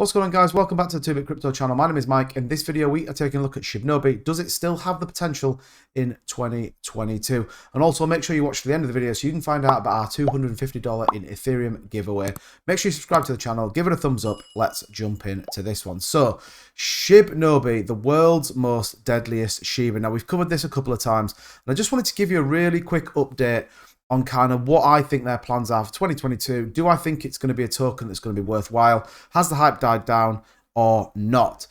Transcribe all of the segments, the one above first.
What's going on, guys? Welcome back to the 2-Bit Crypto channel. My name is Mike. In this video, we are taking a look at Shibnobi. Does it still have the potential in 2022? And also make sure you watch to the end of the video so you can find out about our $250 in Ethereum giveaway. Make sure you subscribe to the channel, give it a thumbs up. Let's jump into this one. So, Shibnobi, the world's most deadliest Shiba. Now, we've covered this a couple of times, and I just wanted to give you a really quick update on kind of what I think their plans are for 2022. Do I think it's going to be a token that's going to be worthwhile? Has the hype died down or not?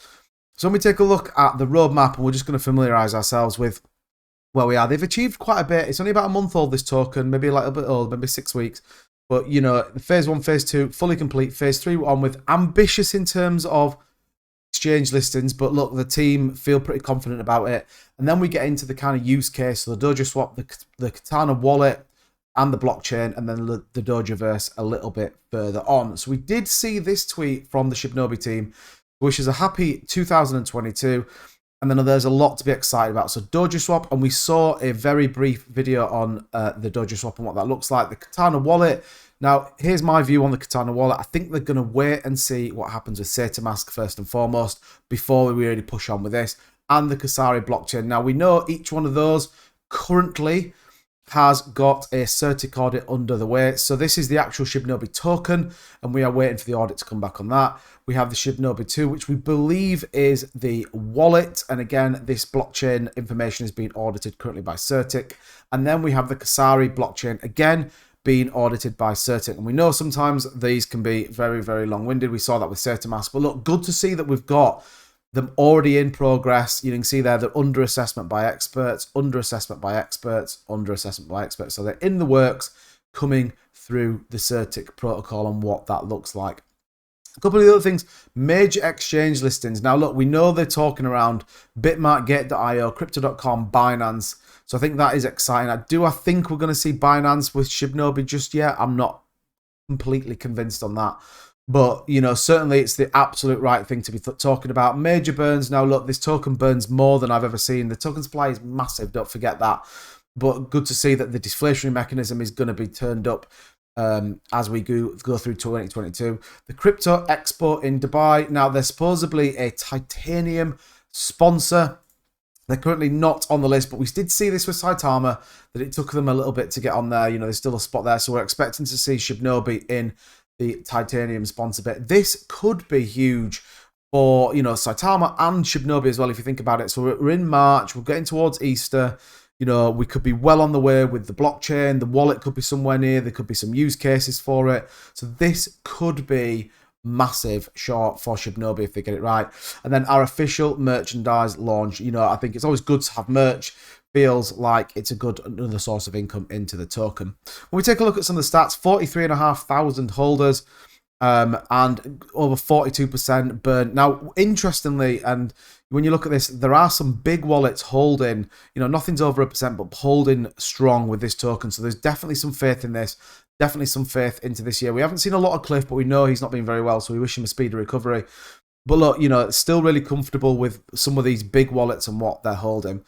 So when we take a look at the roadmap, and we're just going to familiarize ourselves with where we are. They've achieved quite a bit. It's only about a month old, this token, maybe a little bit old, maybe 6 weeks. But, you know, phase 1, phase 2, fully complete. Phase 3 on with ambitious in terms of exchange listings, but look, the team feel pretty confident about it. And then we get into the kind of use case, so the Dojo Swap, the Katana wallet, and the blockchain, and then the Dojoverse a little bit further on. So we did see this tweet from the Shibnobi team, which is a happy 2022, and then there's a lot to be excited about. So Dojo Swap, and we saw a very brief video on the Dojo Swap and what that looks like. The Katana wallet. Now, here's my view on the Katana wallet. I think they're going to wait and see what happens with SataMask first and foremost before we really push on with this, and the Kasari blockchain. Now, we know each one of those currently has got a CertiK audit under the way. So this is the actual Shibnobi token, and we are waiting for the audit to come back on that. We have the Shibnobi 2, which we believe is the wallet. And again, this blockchain information is being audited currently by CertiK. And then we have the Kasari blockchain, again, being audited by CertiK. And we know sometimes these can be very, very long-winded. We saw that with SataMask. But look, good to see that we've got them already in progress. You can see there they're under assessment by experts, under assessment by experts, under assessment by experts. So they're in the works, coming through the CertiK protocol and what that looks like. A couple of the other things, major exchange listings. Now, look, we know they're talking around Bitmart, Gate.io, Crypto.com, Binance. So I think that is exciting. I think we're going to see Binance with Shibnobi just yet? I'm not completely convinced on that. But, you know, certainly it's the absolute right thing to be talking about. Major burns. Now, look, this token burns more than I've ever seen. The token supply is massive. Don't forget that. But good to see that the deflationary mechanism is going to be turned up as we go through 2022. The crypto expo in Dubai. Now, they're supposedly a titanium sponsor. They're currently not on the list, but we did see this with Saitama, that it took them a little bit to get on there. You know, there's still a spot there. So we're expecting to see Shibnobi in the titanium sponsor bit. This could be huge for, you know, Saitama and Shibnobi as well, if you think about it. So we're in March, we're getting towards Easter. You know, we could be well on the way with the blockchain. The wallet could be somewhere near. There could be some use cases for it. So this could be massive short for Shibnobi if they get it right. And then our official merchandise launch. You know, I think it's always good to have merch. Feels like it's a good another source of income into the token. When we take a look at some of the stats, 43,500 holders and over 42% burn. Now, interestingly, and when you look at this, there are some big wallets holding, you know, nothing's over 1%, but holding strong with this token. So there's definitely some faith in this, definitely some faith into this year. We haven't seen a lot of Cliff, but we know he's not been very well, so we wish him a speedy recovery. But look, you know, it's still really comfortable with some of these big wallets and what they're holding.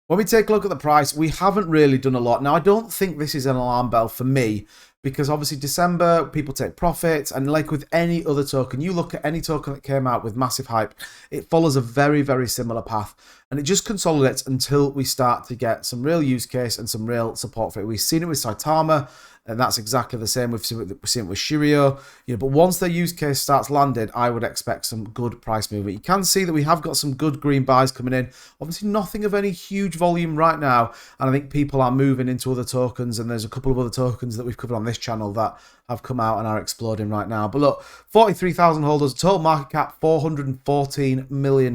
When we take a look at the price, we haven't really done a lot. Now, I don't think this is an alarm bell for me, because obviously December, people take profits, and like with any other token, you look at any token that came out with massive hype, it follows a very, very similar path, and it just consolidates until we start to get some real use case and some real support for it. We've seen it with Saitama, and that's exactly the same. We've seen it with Shirio. You know, but once their use case starts landed, I would expect some good price movement. You can see that we have got some good green buys coming in. Obviously, nothing of any huge volume right now, and I think people are moving into other tokens, and there's a couple of other tokens that we've covered on this channel that have come out and are exploding right now. But look, 43,000 holders, total market cap $414 million.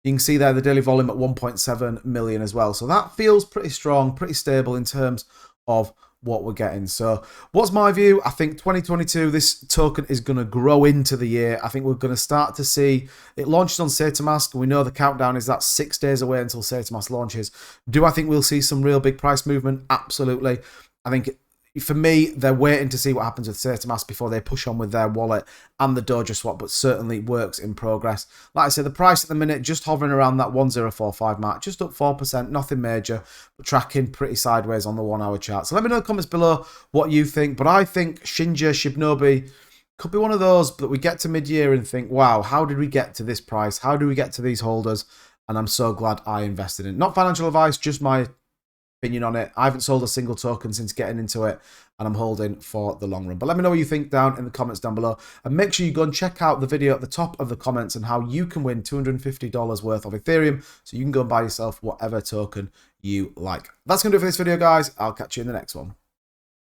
You can see there the daily volume at 1.7 million as well. So that feels pretty strong, pretty stable in terms of what we're getting. So what's my view? I think 2022, this token is going to grow into the year. I think we're going to start to see it launches on SataMask. We know the countdown is that 6 days away until SataMask launches. Do I think we'll see some real big price movement? Absolutely. I think for me, they're waiting to see what happens with SataMask before they push on with their wallet and the Dojo Swap, but certainly works in progress. Like I said, the price at the minute just hovering around that 1045 mark, just up 4%, nothing major, but tracking pretty sideways on the 1 hour chart. So let me know in the comments below what you think, but I think Shinja, Shibnobi, Could be one of those that we get to mid-year and think, wow, how did we get to this price? How do we get to these holders? And I'm so glad I invested in it. Not financial advice, just my opinion on it. I haven't sold a single token since getting into it, and I'm holding for the long run. But let me know what you think down in the comments down below, and make sure you go and check out the video at the top of the comments on how you can win $250 worth of Ethereum, so you can go and buy yourself whatever token you like. That's going to do it for this video, guys. I'll catch you in the next one.